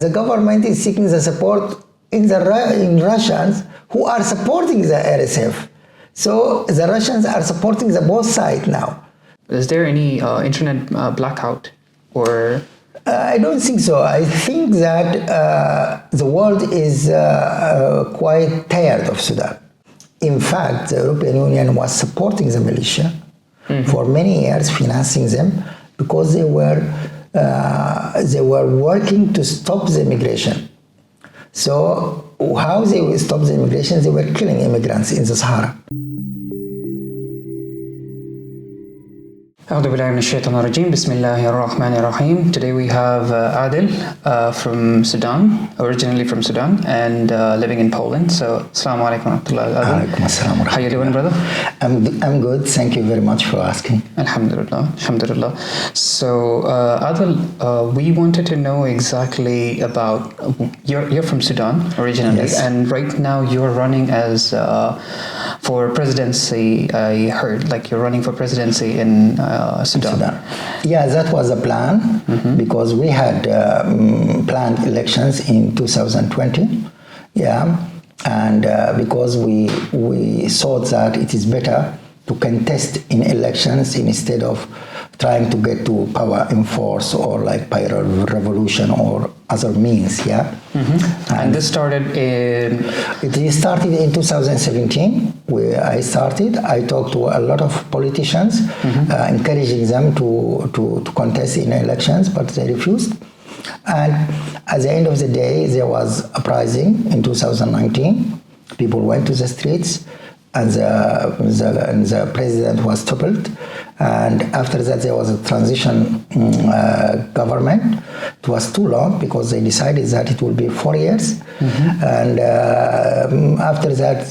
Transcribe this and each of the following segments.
The government is seeking the support in Russians who are supporting the RSF. So the Russians are supporting the both sides now. Is there any internet blackout or? I don't think so. I think that the world is quite tired of Sudan. In fact, the European Union was supporting the militia for many years, financing them because they were working to stop the immigration. So how they will stop the immigration? They were killing immigrants in the Sahara. Bismillahirrahmanirrahim. Today we have Adil from Sudan, originally from Sudan, and living in Poland. So, Assalamu alaikum wa rahmatullahi. How you doing, brother? I'm good. Thank you very much for asking. Alhamdulillah. Alhamdulillah. So, Adil, we wanted to know exactly about you're from Sudan originally, yes. And right now you're running as for presidency. I heard like you're running for presidency in Sudan. Yeah, that was a plan because we had planned elections in 2020. Yeah, and because we thought that it is better to contest in elections instead of trying to get to power in force or like by revolution or other means. Yeah, and this started in. It started in 2017. I talked to a lot of politicians, encouraging them to contest in elections, but they refused. And at the end of the day, there was a uprising in 2019. People went to the streets, and the president was toppled. And after that, there was a transition government. It was too long because they decided that it will be 4 years. And after that,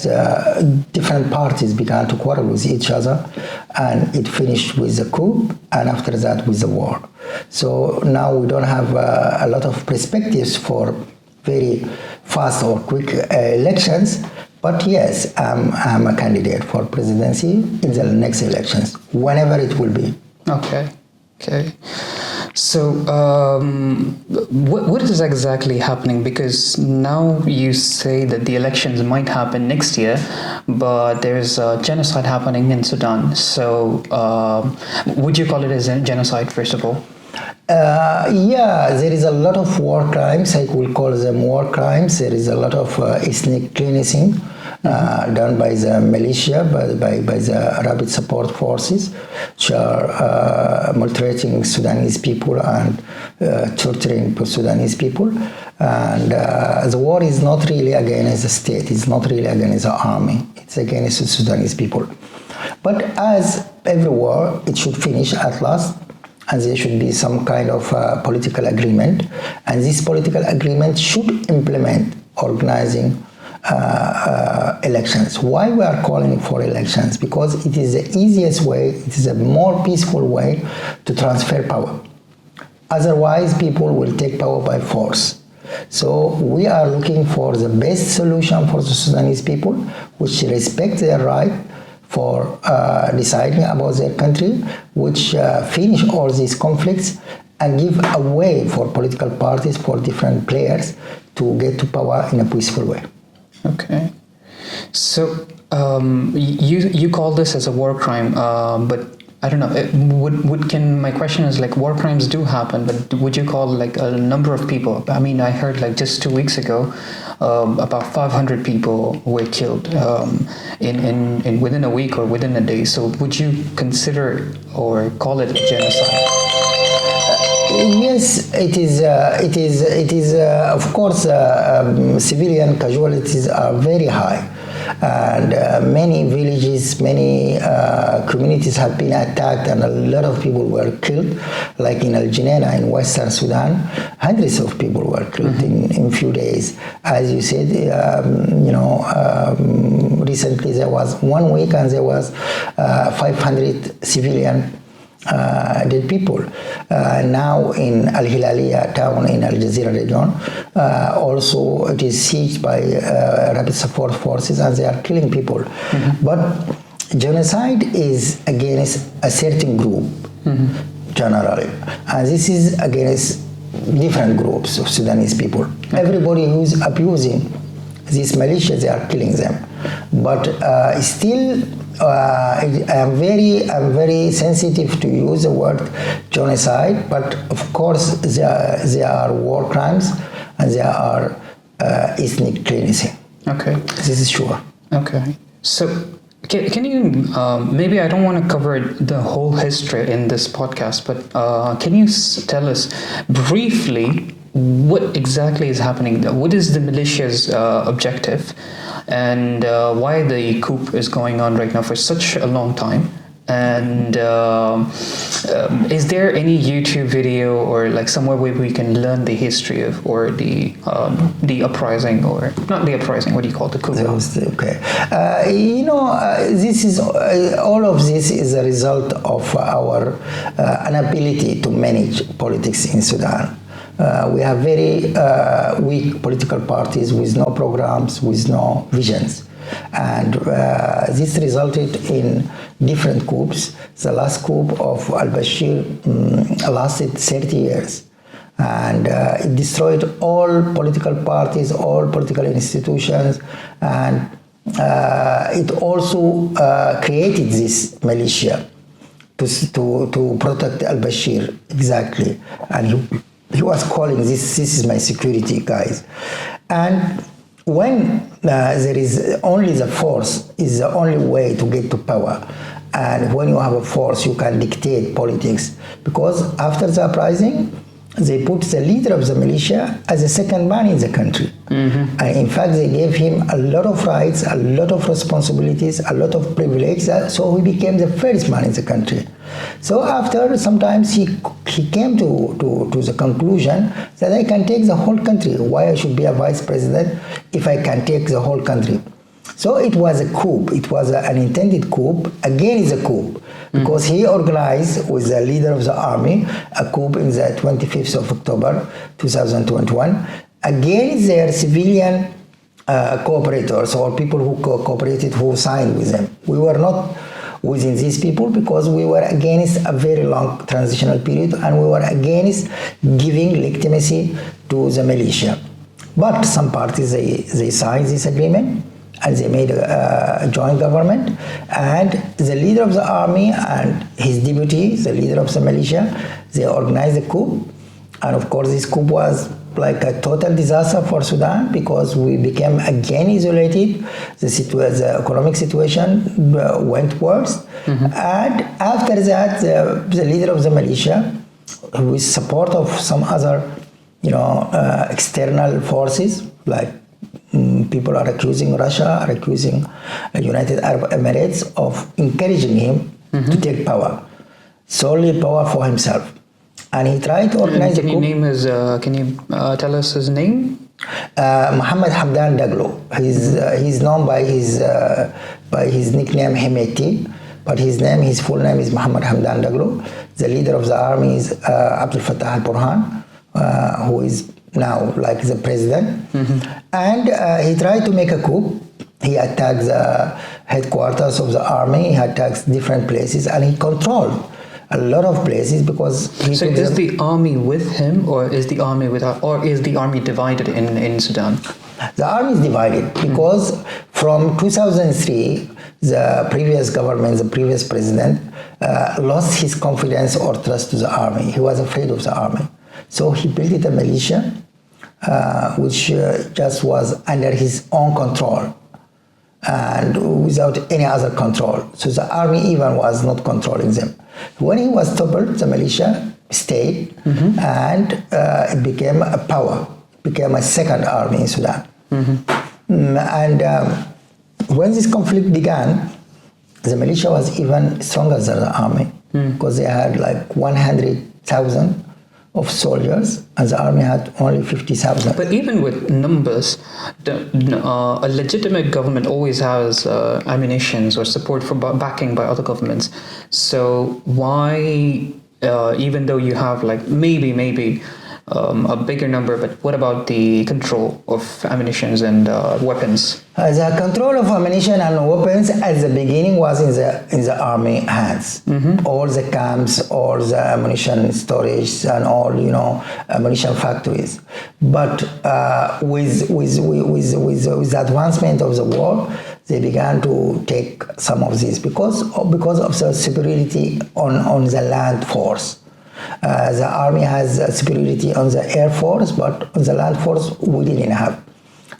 different parties began to quarrel with each other, and it finished with the coup, and after that with the war. So now we don't have a lot of perspectives for very fast or quick elections. But yes, I'm a candidate for presidency in the next elections, whenever it will be. Okay. So, what is exactly happening? Because now you say that the elections might happen next year, but there's a genocide happening in Sudan. So, would you call it as a genocide, first of all? Yeah, there is a lot of war crimes. I will call them war crimes. There is a lot of ethnic cleansing done by the militia, by the rapid support forces, which are maltreating Sudanese people and torturing Sudanese people. And the war is not really against the state. It's not really against the army. It's against the Sudanese people. But as every war, it should finish at last. And there should be some kind of political agreement, and this political agreement should implement organizing elections. Why we are calling for elections? Because it is the easiest way, it is a more peaceful way to transfer power. Otherwise, people will take power by force. So we are looking for the best solution for the Sudanese people, which respect their right for deciding about their country, which finish all these conflicts and give a way for political parties, for different players to get to power in a peaceful way. Okay. So you call this as a war crime, but I don't know. My question is like war crimes do happen, but would you call like a number of people? I mean, I heard like just 2 weeks ago, about 500 people were killed in within a week or within a day. So would you consider or call it genocide? Yes, it is. Of course, civilian casualties are very high, and many villages, many communities have been attacked, and a lot of people were killed. Like in Al Junaina in Western Sudan, hundreds of people were killed in few days. As you said, recently there was 1 week, and there was 500 civilian dead people. Now in Al Hilaliya town in Al Jazeera region, also it is sieged by rapid support forces, and they are killing people. But genocide is against a certain group generally, and this is against different groups of Sudanese people. Everybody who's abusing these militias, they are killing them. But still, I'm very sensitive to use the word genocide. But of course, there are war crimes and there are ethnic cleansing. Okay. This is sure. Okay. So. Can you, maybe I don't want to cover the whole history in this podcast, but can you tell us briefly what exactly is happening? What is the militia's objective, and why the coup is going on right now for such a long time? And is there any YouTube video or like somewhere where we can learn the history of, or the uprising, or not the uprising, what do you call it, the coup? Okay. This is all of this is a result of our inability to manage politics in Sudan. We have very weak political parties with no programs, with no visions. And this resulted in different coups. The last coup of al-Bashir lasted 30 years. And it destroyed all political parties, all political institutions, and it also created this militia to protect al-Bashir, exactly. And he was calling this is my security, guys. And when there is only the force is the only way to get to power, and when you have a force you can dictate politics, because after the uprising they put the leader of the militia as the second man in the country. And in fact they gave him a lot of rights, a lot of responsibilities, a lot of privileges, so he became the first man in the country. So after sometimes he came to the conclusion that I can take the whole country. Why I should be a vice president if I can take the whole country? So it was a coup. It was an intended coup. Again, it's a coup because he organized with the leader of the army a coup in the 25th of October 2021 against their civilian cooperators or people who cooperated, who signed with them. We were not within these people because we were against a very long transitional period and we were against giving legitimacy to the militia. But some parties, they signed this agreement and they made a joint government, and the leader of the army and his deputy, the leader of the militia, they organized a coup. And of course this coup was like a total disaster for Sudan because we became again isolated. The economic situation went worse. And after that, the leader of the militia, with support of some other, external forces, like people are accusing Russia, are accusing United Arab Emirates of encouraging him to take power, solely power for himself. And he tried to organize. Can you tell us his name? Muhammad Hamdan Daglo. He's known by his nickname Hemeti, but his full name is Muhammad Hamdan Daglo. The leader of the army is Abdel Fattah al-Burhan, who is now like the president. And he tried to make a coup. He attacked the headquarters of the army. He attacked different places, and he controlled a lot of places because. So is the army with him, or is the army or is the army divided in Sudan? The army is divided because from 2003, the previous government, the previous president, lost his confidence or trust to the army. He was afraid of the army. So he built a militia, which just was under his own control and without any other control. So the army even was not controlling them. When he was toppled, the militia stayed, and it became a power, became a second army in Sudan. And when this conflict began, the militia was even stronger than the army because they had like 100,000 of soldiers, and the army had only 50,000. But even with numbers, a legitimate government always has ammunitions or support for backing by other governments. So why, even though you have like maybe a bigger number, but what about the control of ammunitions and weapons? The control of ammunition and weapons at the beginning was in the army hands. All the camps, all the ammunition storage, and all ammunition factories. But with the advancement of the war, they began to take some of these because of the superiority on the land force. The army has superiority on the air force, but on the land force we didn't have.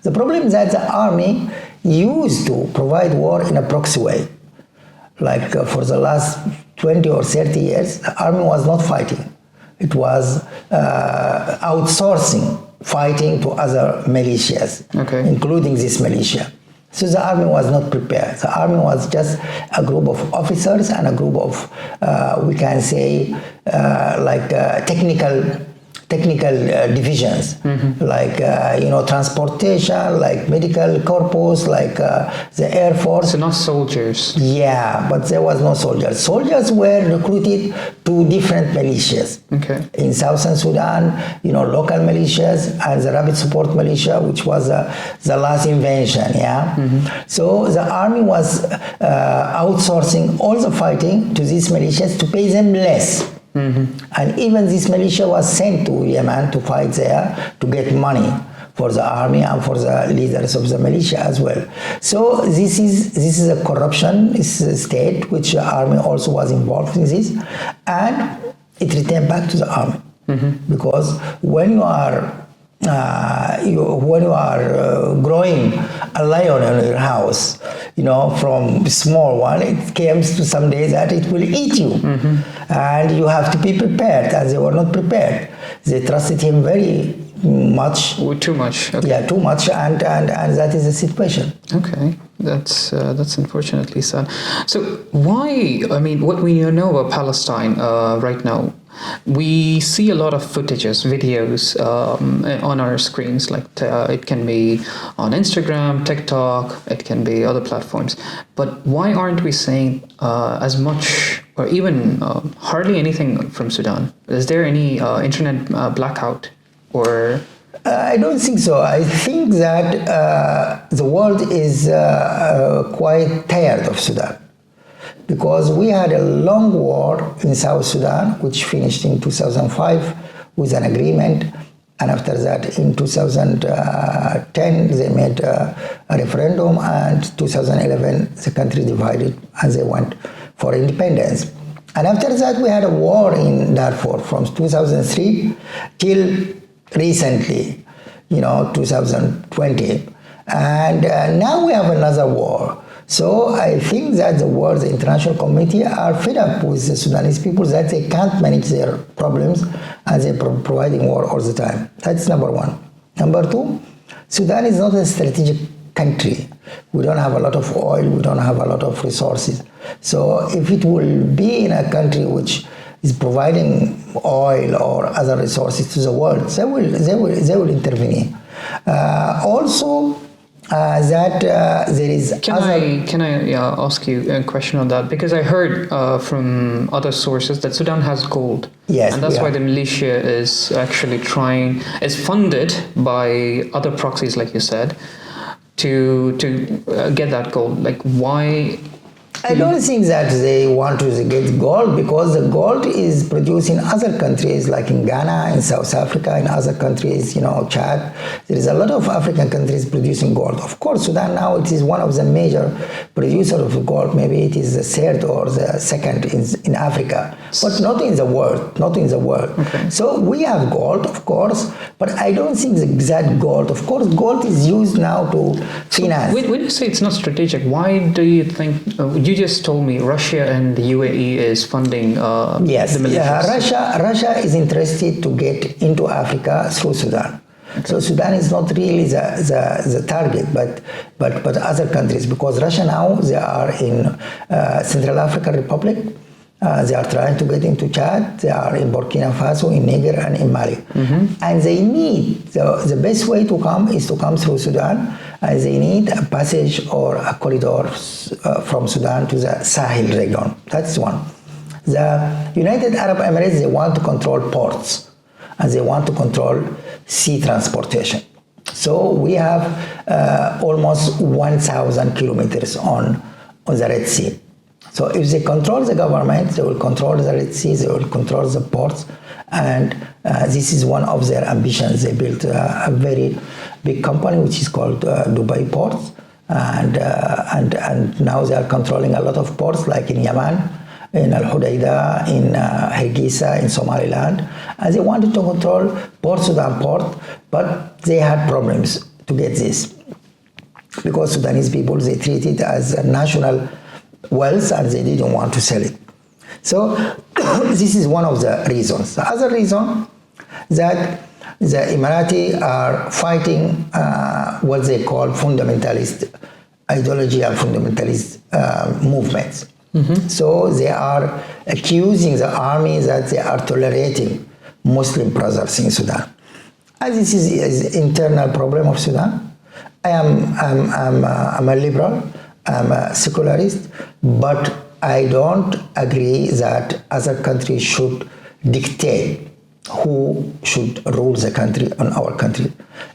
The problem is that the army used to provide war in a proxy way. Like for the last 20 or 30 years, the army was not fighting. It was outsourcing fighting to other militias, including this militia. So the army was not prepared. The army was just a group of officers and a group of, we can say, technical divisions, like transportation, like medical corpus, like the air force. So not soldiers. Yeah, but there was no soldiers. Soldiers were recruited to different militias. In Southern Sudan, local militias and the rapid support militia, which was the last invention. So the army was outsourcing all the fighting to these militias to pay them less. And even this militia was sent to Yemen to fight there to get money for the army and for the leaders of the militia as well. So this is a corruption state which the army also was involved in this, and it returned back to the army because when you are growing a lion in your house, from small one, it comes to some day that it will eat you, and you have to be prepared. And they were not prepared. They trusted him very much. Too much. Yeah, too much, and that is the situation. Okay, that's unfortunately sad. So why? I mean, what we know about Palestine right now, we see a lot of footages, videos on our screens. Like it can be on Instagram, TikTok, it can be other platforms. But why aren't we seeing as much, or even hardly anything from Sudan? Is there any internet blackout, or? I don't think so. I think that the world is quite tired of Sudan, because we had a long war in South Sudan, which finished in 2005 with an agreement, and after that in 2010 they made a referendum, and 2011 the country divided and they went for independence. And after that we had a war in Darfur from 2003 till recently, 2020, and now we have another war. So I think that the international community are fed up with the Sudanese people, that they can't manage their problems and they're providing war all the time. That's number one. Number two, Sudan is not a strategic country. We don't have a lot of oil, we don't have a lot of resources. So if it will be in a country which is providing oil or other resources to the world, they will intervene. Also, that there is. Can I ask you a question on that? Because I heard from other sources that Sudan has gold. Yes, and that's why the militia is actually is funded by other proxies, like you said, to get that gold. Like, why? I don't think that they want to get gold, because the gold is produced in other countries, like in Ghana, in South Africa, in other countries, Chad. There is a lot of African countries producing gold. Of course, Sudan now it is one of the major producers of gold. Maybe it is the third or the second in Africa, but not in the world. Okay. So we have gold, of course, but I don't think the exact gold. Of course, gold is used now to finance. So when you say it's not strategic, why do you think? You just told me Russia and the UAE is funding yes, the militias. Russia is interested to get into Africa through Sudan. Okay. So Sudan is not really the target, but other countries, because Russia now they are in Central African Republic. They are trying to get into Chad. They are in Burkina Faso, in Niger, and in Mali. And they need, the best way to come is to come through Sudan, and they need a passage or a corridor from Sudan to the Sahel region. That's one. The United Arab Emirates, they want to control ports. and they want to control sea transportation. So we have almost 1,000 kilometers on the Red Sea. So if they control the government, they will control the Red Sea, they will control the ports, and this is one of their ambitions. They built a very big company which is called Dubai Ports, and now they are controlling a lot of ports like in Yemen, in Al Hudaydah, in Hargeisa, in Somaliland, and they wanted to control Port Sudan port, but they had problems to get this because Sudanese people, they treat it as a national wealth and they didn't want to sell it. So this is one of the reasons. The other reason that the Emirati are fighting what they call fundamentalist ideology and fundamentalist movements. Mm-hmm. So they are accusing the army that they are tolerating Muslim brothers in Sudan. And this is an internal problem of Sudan. I'm a liberal, I'm a secularist, but I don't agree that other countries should dictate who should rule the country on our country.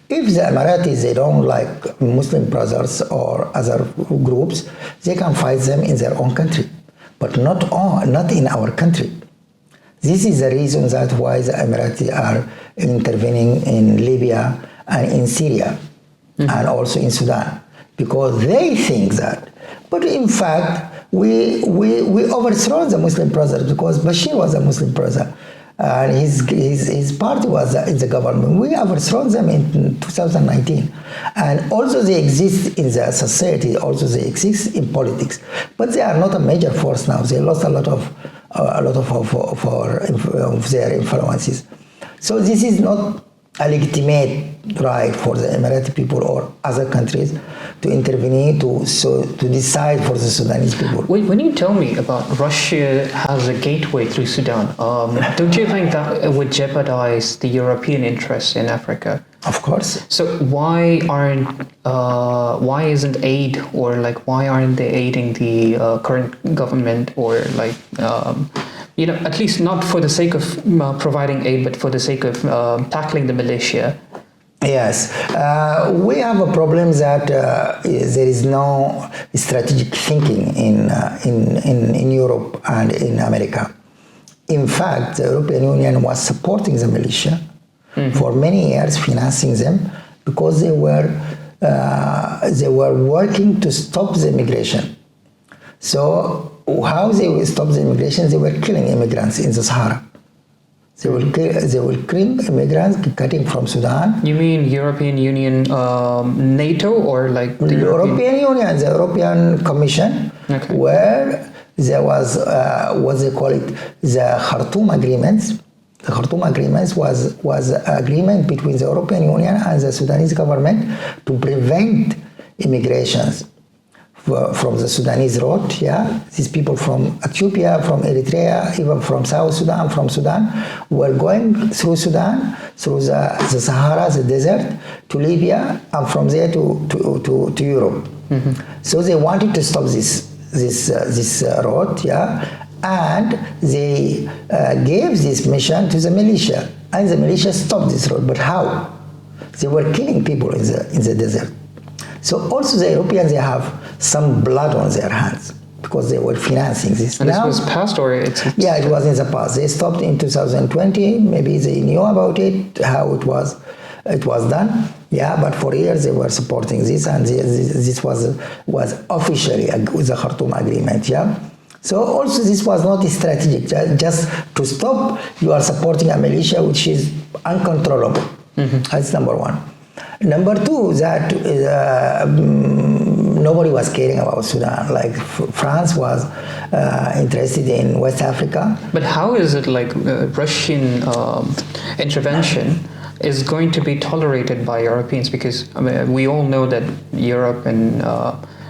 If the Emiratis, they don't like Muslim brothers or other groups, they can fight them in their own country, but not in our country. This is the reason that why the Emiratis are intervening in Libya and in Syria, mm-hmm. and also in Sudan, because they think that. But in fact, we overthrow the Muslim brothers because Bashir was a Muslim brother. And his party was in the government. We overthrown them in 2019, and also they exist in the society. Also they exist in politics, but they are not a major force now. They lost a lot of their influences. So this is not a legitimate right for the Emirati people or other countries to intervene to decide for the Sudanese people. When you tell me about Russia has a gateway through Sudan, don't you think that would jeopardize the European interests in Africa? Of course. So why isn't aid, or like why aren't they aiding the current government, or like at least not for the sake of providing aid, but for the sake of tackling the militia? Yes, we have a problem that there is no strategic thinking in Europe and in America. In fact, the European Union was supporting the militia, mm-hmm. for many years, financing them because they were working to stop the immigration. So how they will stop the immigration? They were killing immigrants in the Sahara. They will kill immigrants cutting from Sudan. You mean European Union, NATO, or like the European Union, the European Commission, okay. Where there was what they call it, the Khartoum agreements. The Khartoum agreements was an agreement between the European Union and the Sudanese government to prevent immigrations from the Sudanese road, these people from Ethiopia, from Eritrea, even from South Sudan, from Sudan, were going through Sudan, through the Sahara, the desert, to Libya, and from there to Europe. Mm-hmm. So they wanted to stop this road, and they gave this mission to the militia, and the militia stopped this road. But how? They were killing people in the desert. So also the Europeans, they have some blood on their hands because they were financing this. And now, this was past, or it's... Yeah, it was in the past. They stopped in 2020. Maybe they knew about it, how it was done. Yeah, but for years they were supporting this, and this was officially with the Khartoum agreement. Yeah. So also this was not strategic. Just to stop, you are supporting a militia which is uncontrollable. Mm-hmm. That's number one. Number two, that nobody was caring about Sudan. Like France was interested in West Africa. But how is it like Russian intervention is going to be tolerated by Europeans? Because we all know that Europe and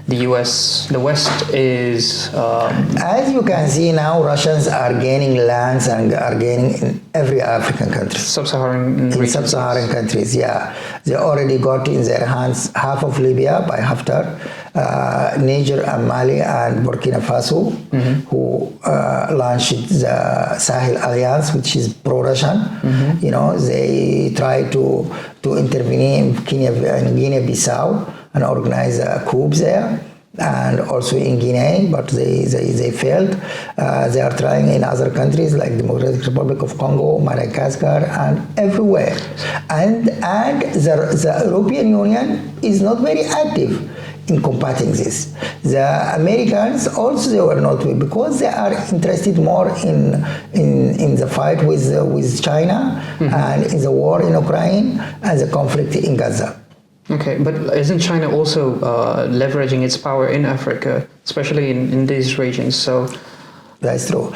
the US, the West is... As you can see now, Russians are gaining lands and are gaining in every African country. Sub-Saharan in sub-Saharan countries, yeah. They already got in their hands half of Libya by Haftar, Niger and Mali and Burkina Faso, who launched the Sahel Alliance, which is pro-Russian. You know, they try to intervene in Guinea-Bissau and organize a coup there, and also in Guinea, but they failed. They are trying in other countries like Democratic Republic of Congo, Madagascar, and everywhere. And the European Union is not very active in combating this. The Americans also, they were not, because they are interested more in the fight with China and in the war in Ukraine and the conflict in Gaza. Okay, but isn't China also leveraging its power in Africa, especially in these regions? So that's true.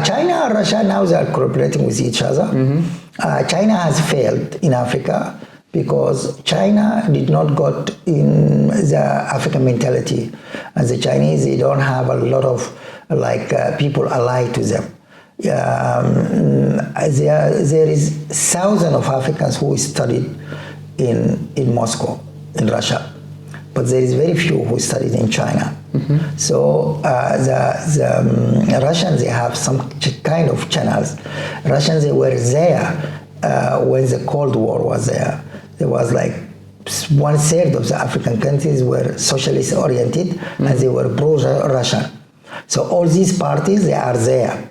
China and Russia now, they are cooperating with each other. China has failed in Africa because China did not got in the African mentality, and the Chinese, they don't have a lot of people allied to them. There is thousands of Africans who studied in Moscow, in Russia, but there is very few who studied in China. So the Russians, they have some kind of channels. Russians, they were there when the Cold War was there. There was like 1/3 of the African countries were socialist oriented, and they were pro-Russian. So all these parties, they are there.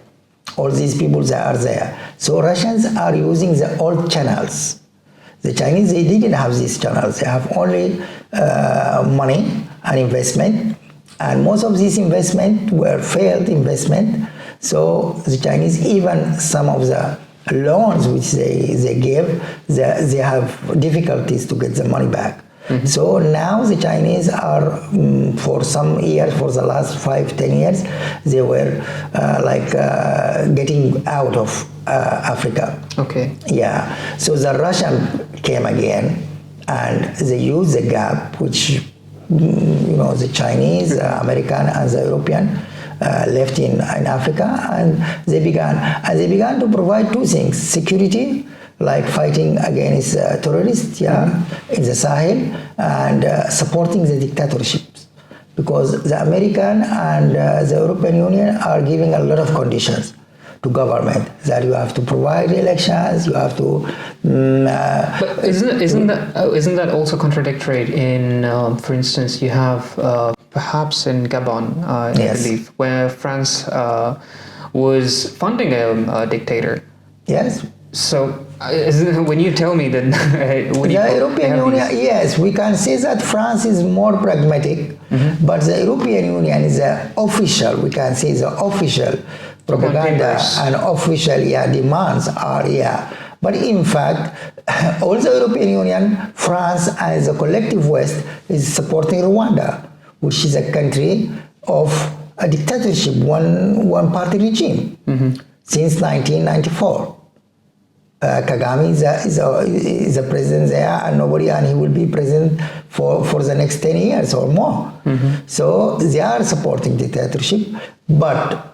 All these people, they are there. So Russians are using the old channels. The Chinese, they didn't have these channels. They have only money and investment, and most of these investment were failed investment. So the Chinese, even some of the loans which they gave, they have difficulties to get the money back. So now the Chinese are, for some years, for the last 5-10 years, they were getting out of Africa. Okay. Yeah. So the Russian came again, and they used the gap which the Chinese, American, and the European left in Africa, and they began to provide two things: security, like fighting against terrorists, in the Sahel, and supporting the dictatorships, because the American and the European Union are giving a lot of conditions to government, that you have to provide elections, you have to. But isn't that also contradictory? In, for instance, you have perhaps in Gabon, I believe, where France was funding a dictator. Yes. So when you tell me that the European Union, yes, we can say that France is more pragmatic, but the European Union is official. We can say the official propaganda and official demands are But in fact, all the European Union, France as a collective West is supporting Rwanda, which is a country of a dictatorship, one party regime since 1994. Kagame is a president there, and he will be president for the next 10 years or more. So they are supporting dictatorship, but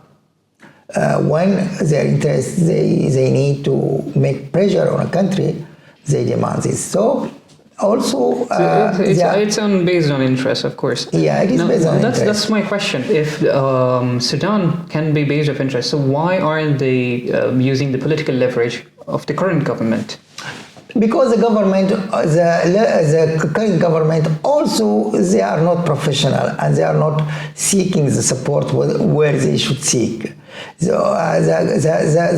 when their interests, they need to make pressure on a country, they demand this. So also it's based on interest, of course. Yeah, it is based on interest. That's my question. If Sudan can be based on interest, so why aren't they using the political leverage of the current government? Because the government, the current government also, they are not professional, and they are not seeking the support where they should seek. So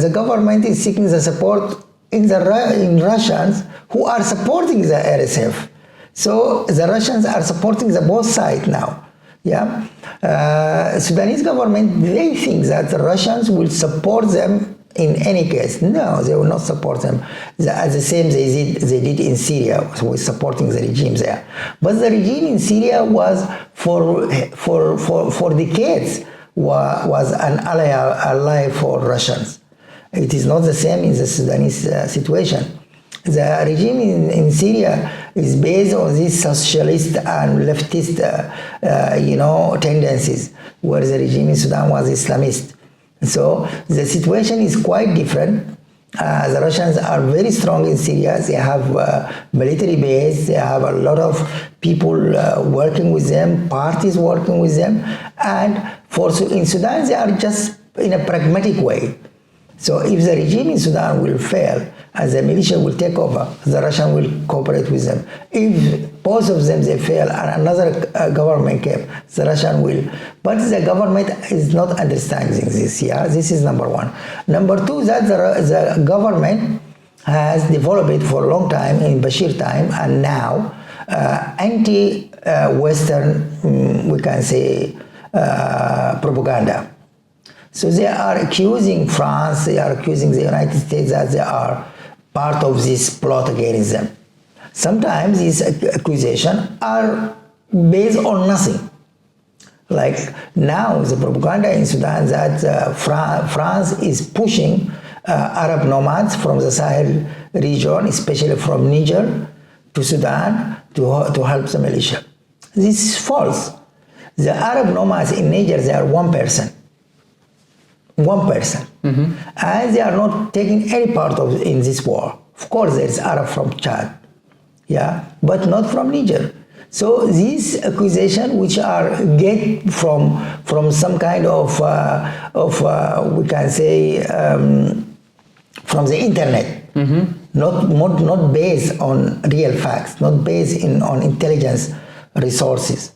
the government is seeking the support in Russians who are supporting the RSF. So the Russians are supporting the both sides now. Sudanese government, they think that the Russians will support them in any case. No, they will not support them. The same they did in Syria, with supporting the regime there. But the regime in Syria was for decades was an ally for Russians. It is not the same in the Sudanese situation. The regime in Syria, is based on these socialist and leftist, tendencies, whereas the regime in Sudan was Islamist. So the situation is quite different. The Russians are very strong in Syria. They have military base. They have a lot of people working with them, parties working with them, and in Sudan they are just in a pragmatic way. So if the regime in Sudan will fail and the militia will take over, the Russian will cooperate with them. If both of them they fail and another government came, the Russian will. But the government is not understanding this. Yeah, this is number one. Number two, that the government has developed for a long time in Bashir time and now anti-Western, we can say, propaganda. So they are accusing France, they are accusing the United States that they are part of this plot against them. Sometimes these accusations are based on nothing. Like now the propaganda in Sudan that France is pushing Arab nomads from the Sahel region, especially from Niger to Sudan, to help the militia. This is false. The Arab nomads in Niger, they are 1%. 1%. And they are not taking any part in this war. Of course, there is Arab from Chad, yeah, but not from Niger. So these accusations, which are get from some kind of we can say from the internet, not based on real facts, not based on intelligence resources,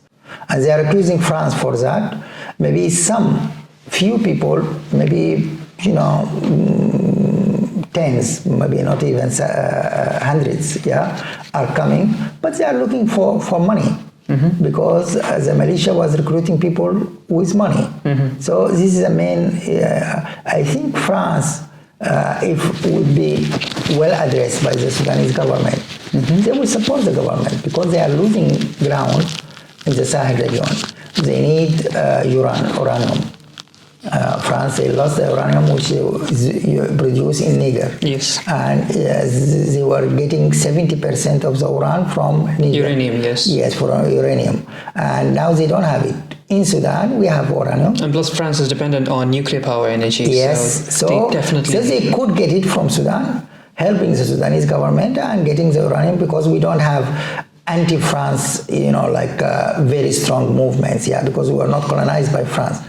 and they are accusing France for that. Maybe few people, maybe tens, maybe not even hundreds, yeah, are coming, but they are looking for money because the militia was recruiting people with money. So this is the main. I think France, if would be well addressed by the Sudanese government, they will support the government because they are losing ground in the Sahel region. They need uranium. France, they lost the uranium which is produced in Niger. Yes. And they were getting 70% of the uran from Niger. Uranium, yes. Yes, for uranium. And now they don't have it. In Sudan, we have uranium. And plus France is dependent on nuclear power energy. Yes, so they could get it from Sudan, helping the Sudanese government and getting the uranium because we don't have anti-France, very strong movements, yeah, because we were not colonized by France.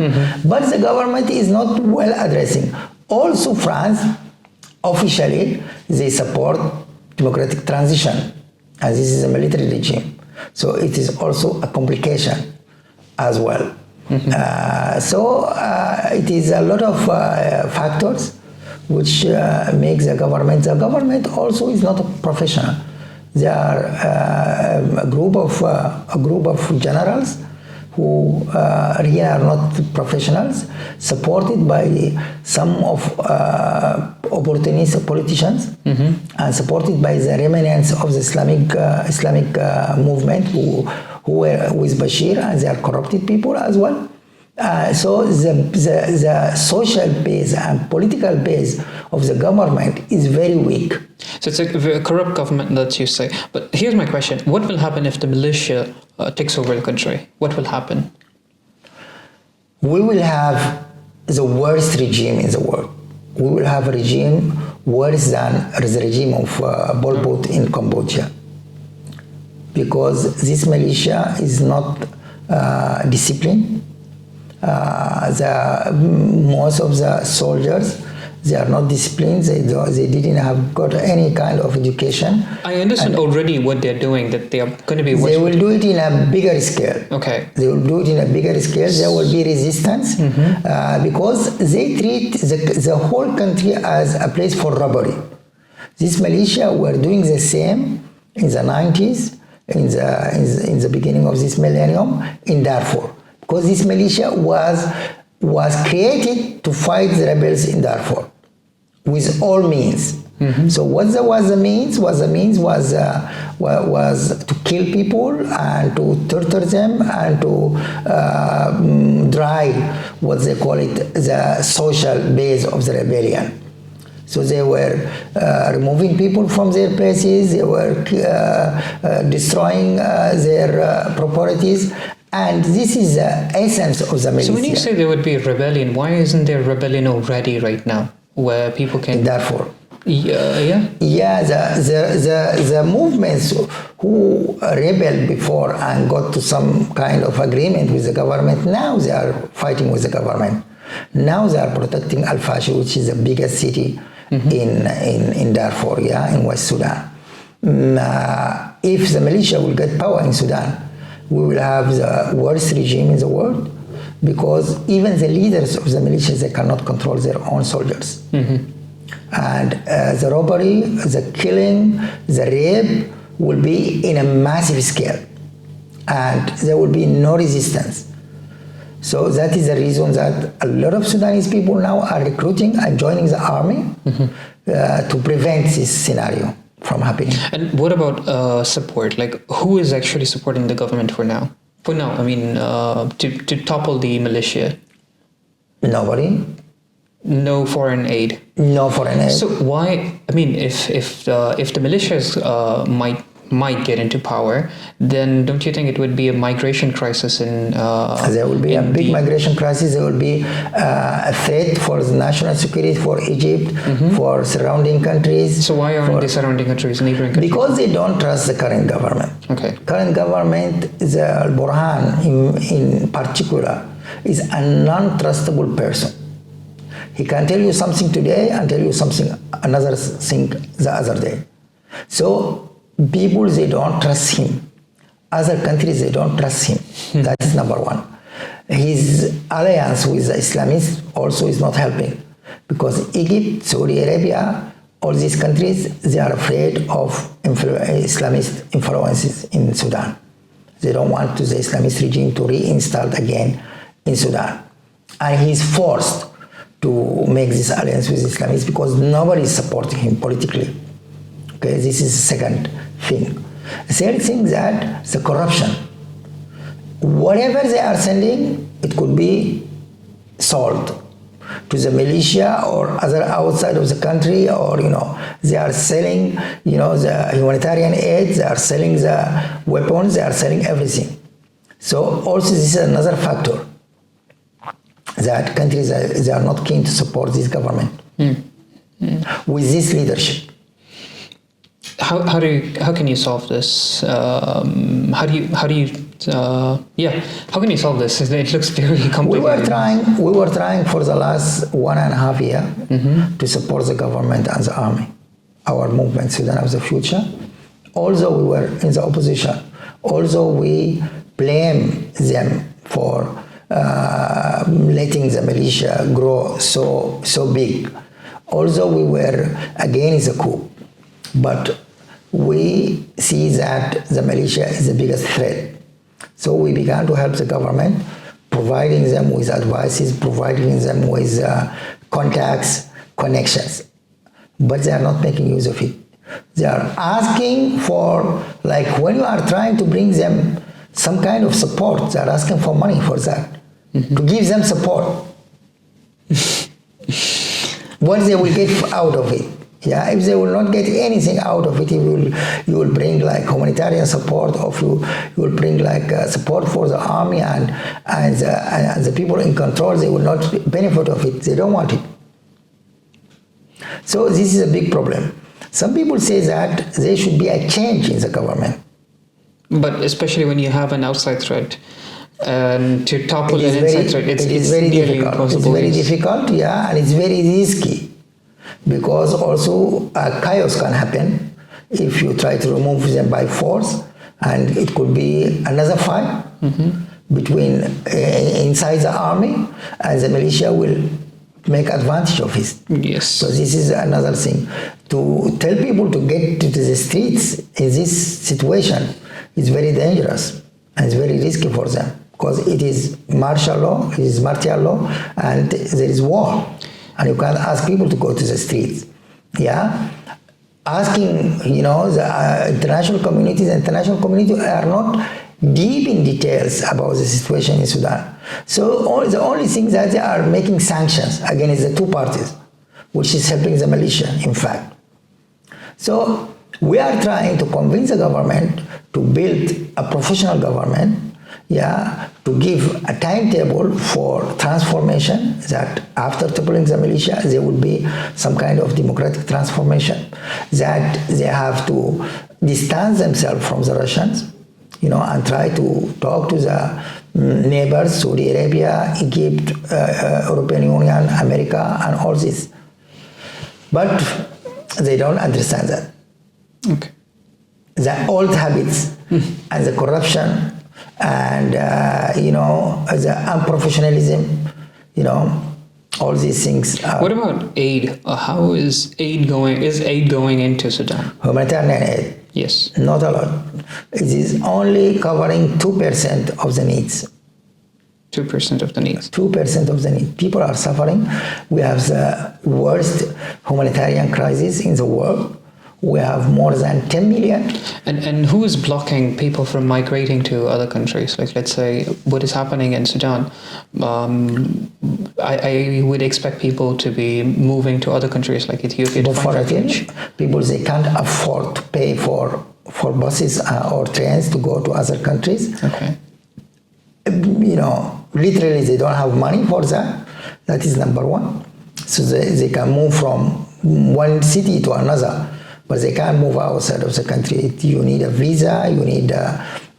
But the government is not well addressing. Also, France, officially, they support democratic transition, and this is a military regime. So it is also a complication as well. It is a lot of factors which make the government also is not a professional. They are a group of generals who really are not professionals, supported by some of opportunist politicians, and supported by the remnants of the Islamic movement who were with Bashir, and they are corrupted people as well. So the social base and political base of the government is very weak. So it's a corrupt government, that you say. But here's my question. What will happen if the militia takes over the country? What will happen? We will have the worst regime in the world. We will have a regime worse than the regime of Pol Pot in Cambodia. Because this militia is not disciplined. Most of the soldiers, they are not disciplined. They didn't have got any kind of education. I understand already what they're doing, that they are going to be worse. They will do it in a bigger scale. Okay. They will do it in a bigger scale. There will be resistance because they treat the whole country as a place for robbery. These militia were doing the same in the 90s, in the beginning of this millennium in Darfur. Because this militia was created to fight the rebels in Darfur with all means. So what was the means? Was to kill people and to torture them and to drive what they call it the social base of the rebellion. So they were removing people from their places, they were destroying their properties, and this is the essence of the militia. So when you say there would be a rebellion, why isn't there rebellion already right now, where people can... Therefore, yeah, the movements who rebelled before and got to some kind of agreement with the government, now they are fighting with the government. Now they are protecting Al-Fashir, which is the biggest city in Darfur, in West Sudan. If the militia will get power in Sudan, we will have the worst regime in the world, because even the leaders of the militia, they cannot control their own soldiers. And the robbery, the killing, the rape will be in a massive scale, and there will be no resistance. So that is the reason that a lot of Sudanese people now are recruiting and joining the army to prevent this scenario from happening. And what about support? Like, who is actually supporting the government for now? For now, I mean, to topple the militia. Nobody. No foreign aid. No foreign aid. So why? I mean, if the militias might get into power, then don't you think it would be a migration crisis in? There will be a big migration crisis. There will be a threat for the national security for Egypt, for surrounding countries. So why aren't the surrounding countries, neighboring countries? Because they don't trust the current government. Okay. Current government, the Al-Burhan in particular, is a non-trustable person. He can tell you something today and tell you something, another thing the other day. So people, they don't trust him. Other countries, they don't trust him. That is number one. His alliance with the Islamists also is not helping, because Egypt, Saudi Arabia, all these countries, they are afraid of Islamist influences in Sudan. They don't want the Islamist regime to reinstall again in Sudan. And he's forced to make this alliance with Islamists because nobody is supporting him politically. Okay, this is the second thing. The third thing, that the corruption. Whatever they are sending, it could be sold to the militia or other outside of the country, or they are selling the humanitarian aid, they are selling the weapons, they are selling everything. So also this is another factor, that countries they are not keen to support this government with this leadership. How can you solve this? How can you solve this? It looks very complicated. We were trying for the last 1.5 years to support the government and the army, our movement Sudan of the Future. Although we were in the opposition, although we blame them for letting the militia grow so big, although we were against the coup, but we see that the militia is the biggest threat. So we began to help the government, providing them with advices, providing them with contacts, connections. But they are not making use of it. They are asking for, like when you are trying to bring them some kind of support, they are asking for money for that, to give them support. What they will get out of it. Yeah, if they will not get anything out of it, you will bring like humanitarian support, or you will bring like support for the army and the people in control. They will not benefit of it. They don't want it. So this is a big problem. Some people say that there should be a change in the government. But especially when you have an outside threat, and to topple an inside threat, it's very difficult. Impossible. It's very difficult, yeah, and it's very risky. Because also chaos can happen if you try to remove them by force, and it could be another fight between inside the army, and the militia will make advantage of it. Yes. So this is another thing. To tell people to get to the streets in this situation is very dangerous and it's very risky for them, because it is martial law, it is martial law, and there is war. And you can't ask people to go to the streets. Yeah? Asking, the international community are not deep in details about the situation in Sudan. So the only thing that they are making sanctions against the two parties. which is helping the militia, in fact. So we are trying to convince the government to build a professional government, to give a timetable for transformation, that after toppling the militia, there will be some kind of democratic transformation, that they have to distance themselves from the Russians, and try to talk to the neighbors, Saudi Arabia, Egypt, European Union, America, and all this. But they don't understand that. Okay. The old habits and the corruption and the unprofessionalism, all these things. What about aid? How is aid going? Is aid going into Sudan? Humanitarian aid? Yes. Not a lot. It is only covering 2% of the needs. 2% of the needs. 2% of the need. People are suffering. We have the worst humanitarian crisis in the world. We have more than 10 million. And who is blocking people from migrating to other countries? Like, let's say, what is happening in Sudan? I would expect people to be moving to other countries like Ethiopia to find refuge. People, they can't afford to pay for buses or trains to go to other countries. Okay. Literally, they don't have money for that. That is number one. So they can move from one city to another, but they can't move outside of the country. You need a visa, you need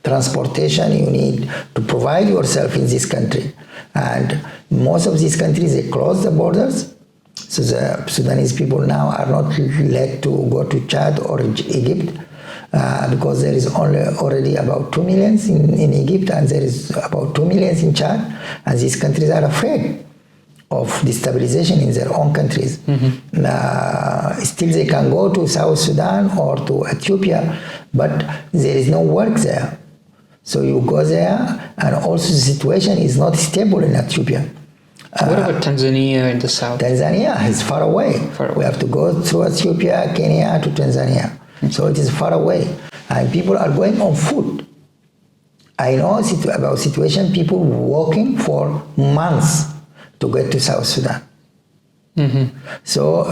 transportation, you need to provide yourself in this country. And most of these countries, they close the borders. So the Sudanese people now are not let to go to Chad or Egypt because there is already about 2 million in Egypt, and there is about 2 million in Chad, and these countries are afraid of destabilization in their own countries. Still they can go to South Sudan or to Ethiopia, but there is no work there. So you go there, and also the situation is not stable in Ethiopia. What about Tanzania in the south? Tanzania is far away. We have to go through Ethiopia, Kenya to Tanzania. So it is far away. And people are going on foot. I know about situation, people walking for months to get to South Sudan. So,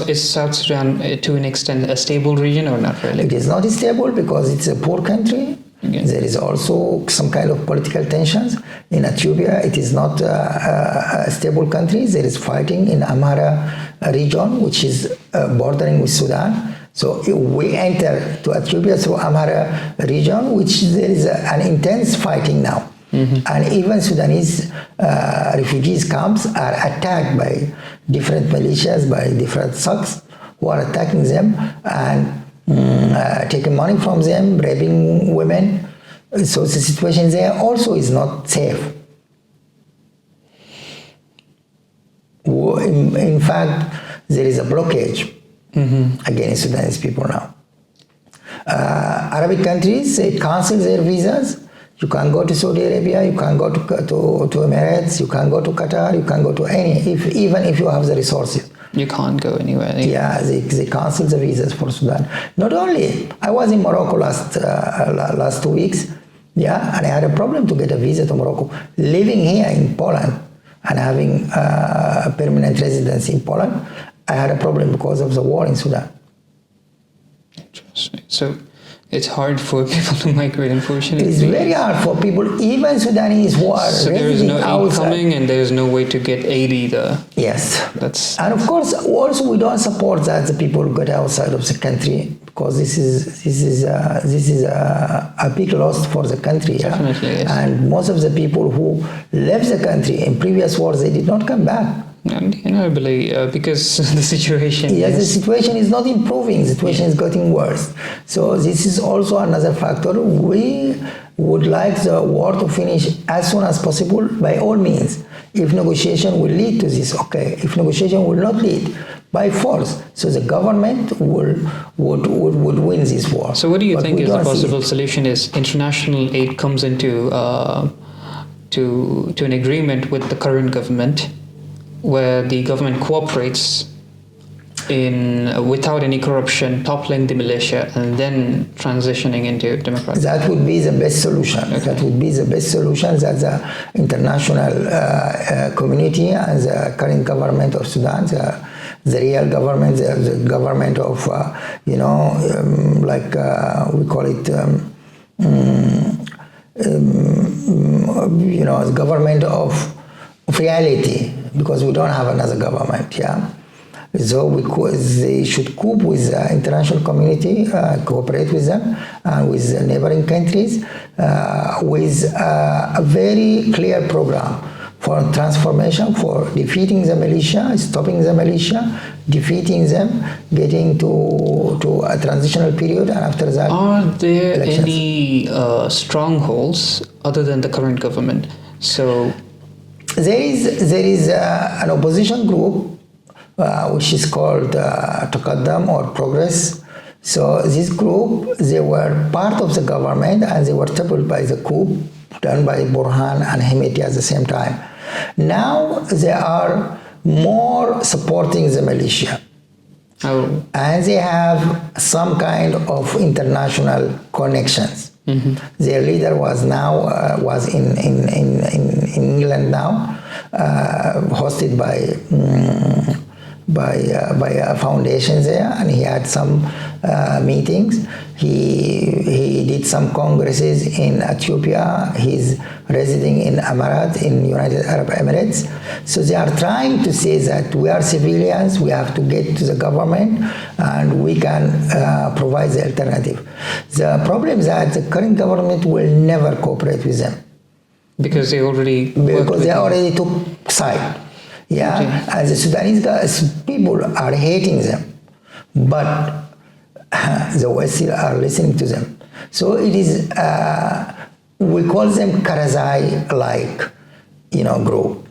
is South Sudan to an extent a stable region or not really? It is not stable because it's a poor country. Okay. There is also some kind of political tensions. In Ethiopia, it is not a stable country. There is fighting in Amhara region, which is bordering with Sudan. So we enter to Ethiopia through Amhara region, which there is an intense fighting now. And even Sudanese refugees camps are attacked by different militias, by different thugs who are attacking them and taking money from them, raping women. So the situation there also is not safe. In fact, there is a blockage against Sudanese people now. Arabic countries, they cancel their visas. You can go to Saudi Arabia, you can go to Emirates, you can go to Qatar, you can go to even if you have the resources. You can't go anywhere. Yeah, they canceled the visas for Sudan. Not only, I was in Morocco last 2 weeks, and I had a problem to get a visa to Morocco. Living here in Poland and having a permanent residence in Poland, I had a problem because of the war in Sudan. Interesting. So it's hard for people to migrate, unfortunately. It's very hard for people, even Sudanese who are so there is no aid coming, and there is no way to get aid either. Yes. And of course, also we don't support that the people get outside of the country, because this is a big loss for the country. Definitely, yes. And most of the people who left the country in previous wars, they did not come back. Inevitably, because the situation. Yes, the situation is not improving. The situation is getting worse. So this is also another factor. We would like the war to finish as soon as possible, by all means. If negotiation will lead to this, okay. If negotiation will not lead, by force. So the government would win this war. So what do you think is the possible solution? Is international aid comes into to an agreement with the current government, where the government cooperates without any corruption, toppling the militia, and then transitioning into democracy? That would be the best solution. Okay. That would be the best solution that the international community and the current government of Sudan, the real government, the government of, we call it, the government of reality, because we don't have another government, yeah. So they should cope with the international community, cooperate with them, and with the neighboring countries, with a very clear program for transformation, for defeating the militia, stopping the militia, defeating them, getting to a transitional period, and after that, are there elections. any strongholds other than the current government? So there is an opposition group which is called Taqaddam or Progress. So this group, they were part of the government and they were toppled by the coup done by Burhan and Hemeti at the same time. Now they are more supporting the militia. Oh. And they have some kind of international connections. Mm-hmm. Their leader was in England now, hosted by a foundation there, and he had some meetings. He did some congresses in Ethiopia. He's residing in Emirat, in United Arab Emirates. So they are trying to say that we are civilians, we have to get to the government, and we can provide the alternative. The problem is that the current government will never cooperate with them. Because they already took side. Yeah, okay. And the Sudanese people are hating them, but the West are listening to them. So it is, we call them Karzai-like, group.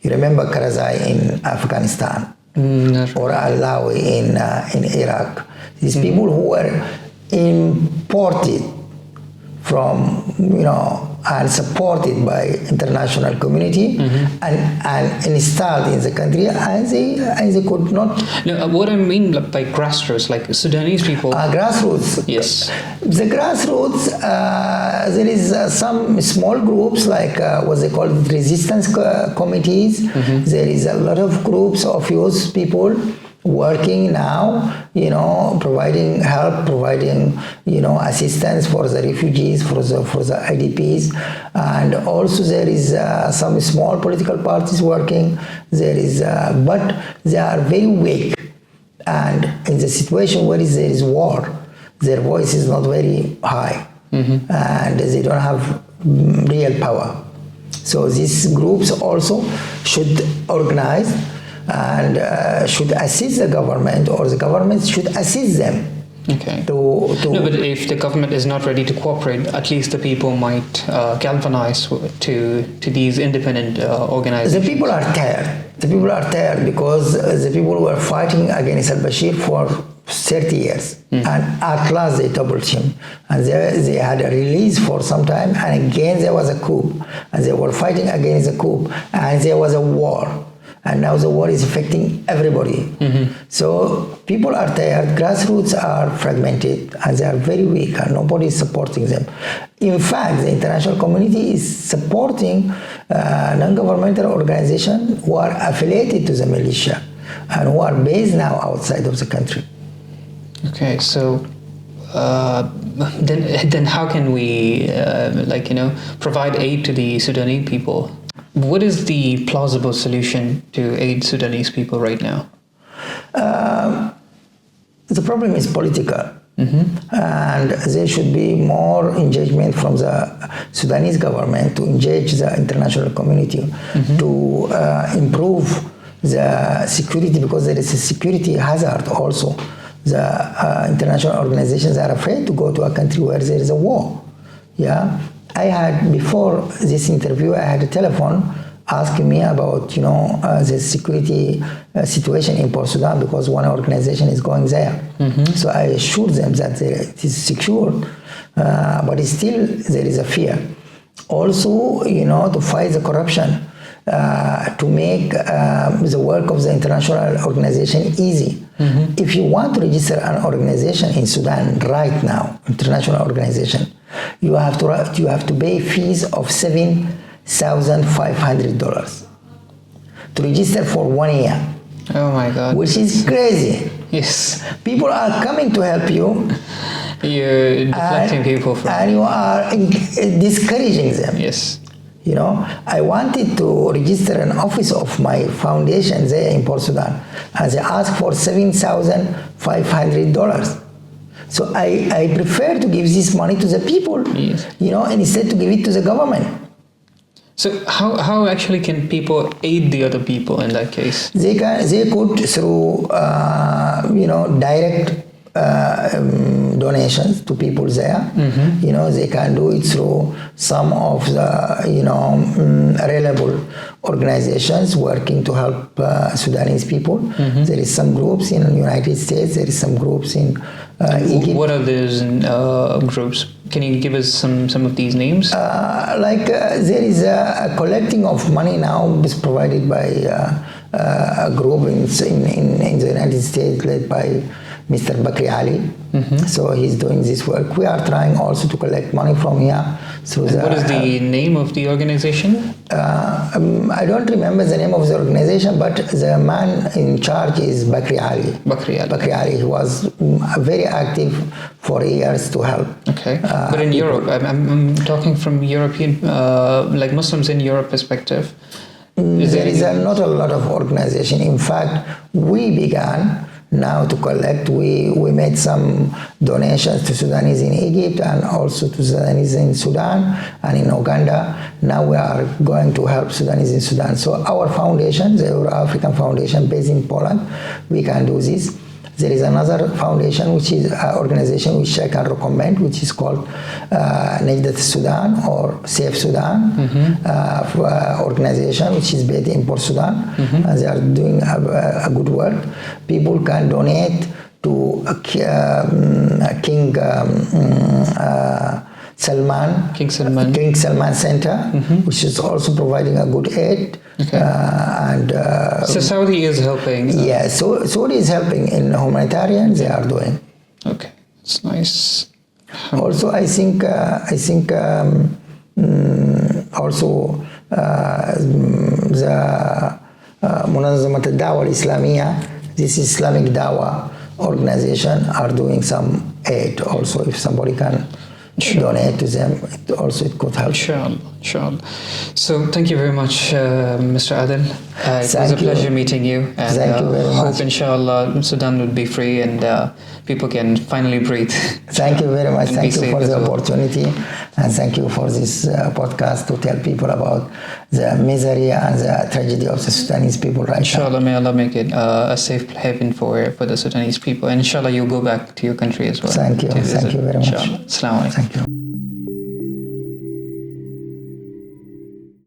You remember Karzai in Afghanistan, or Alawi in Iraq. These people who were imported from, and supported by international community, and installed in the country, and they could not. No, what I mean by grassroots, like Sudanese people. Grassroots. Yes. The grassroots, there is some small groups like what they call resistance committees. There is a lot of groups of youth people working now, providing help, providing, assistance for the refugees, for the IDPs, and also there is some small political parties working. There is, but they are very weak, and in the situation where there is war, their voice is not very high, and they don't have real power. So these groups also should organize and should assist the government, or the government should assist them. Okay. No, but if the government is not ready to cooperate, at least the people might galvanize to these independent organizations. The people are tired. The people are tired because the people were fighting against al-Bashir for 30 years. And at last they toppled him. And they had a release for some time, and again there was a coup. And they were fighting against the coup. And there was a war. And now the war is affecting everybody. So people are tired, grassroots are fragmented, and they are very weak, and nobody is supporting them. In fact, the international community is supporting non-governmental organizations who are affiliated to the militia and who are based now outside of the country. Okay, so then how can we provide aid to the Sudanese people? What is the plausible solution to aid Sudanese people right now? The problem is political. And there should be more engagement from the Sudanese government to engage the international community to improve the security, because there is a security hazard also. The international organizations are afraid to go to a country where there is a war. Yeah. I had, before this interview, I had a telephone asking me about, the security situation in Port Sudan, because one organization is going there. So I assured them that it is secure, but still there is a fear. Also, to fight the corruption, to make the work of the international organization easy. If you want to register an organization in Sudan right now, international organization, you have to pay fees of $7,500 to register for 1 year. Oh my God. which is crazy. Yes. People are coming to help you, You're deflecting people from. and you are discouraging them. Yes. You know, I wanted to register an office of my foundation there in Port Sudan, and they asked for $7,500. So I prefer to give this money to the people, Yes. you know, instead to give it to the government. So how actually can people aid the other people in that case? They could through direct donations to people there. You know, they can do it through some of the reliable organizations working to help Sudanese people. There is some groups in the United States. There is some groups in Egypt. What are those groups? Can you give us some of these names? There is a collecting of money now is provided by a group in the United States led by Mr. Ali. So he's doing this work. We are trying also to collect money from here. What is the name of the organization? I don't remember the name of the organization, but the man in charge is Bakri Ali. Bakri Ali. He was very active for years to help. Okay. But in Europe, I'm talking from European, like Muslims in Europe perspective. There is not a lot of organization. In fact, we began now to collect. We made some donations to Sudanese in Egypt and also to Sudanese in Sudan and in Uganda. Now we are going to help Sudanese in Sudan. So our foundation, the Euro African Foundation based in Poland, we can do this. There is another foundation, which is an organization which I can recommend, which is called Najdat Sudan or Safe Sudan organization, which is based in Port Sudan. And they are doing a good work. People can donate to King Salman Center, which is also providing a good aid. Okay. So Saudi is helping. Yeah, so Saudi is helping in humanitarian. They are doing. Okay, it's nice. Also, I think also the Munazamat al-Dawa al-Islamiyya, this Islamic Dawa organization, are doing some aid. Also, if somebody can donate to them, it could help. Inshallah. So thank you very much, Mr. Adil. It was a pleasure meeting you. And thank you very much. Hope inshallah Sudan will be free and people can finally breathe. Thank you very much. Thank you for the well. opportunity, and thank you for this podcast to tell people about the misery and the tragedy of the Sudanese people right Inshallah, now. may Allah make it a safe haven for the Sudanese people. And inshallah, you'll go back to your country as well. Thank you. Thank you very much. Inshallah. Assalamu alaikum. Thank you.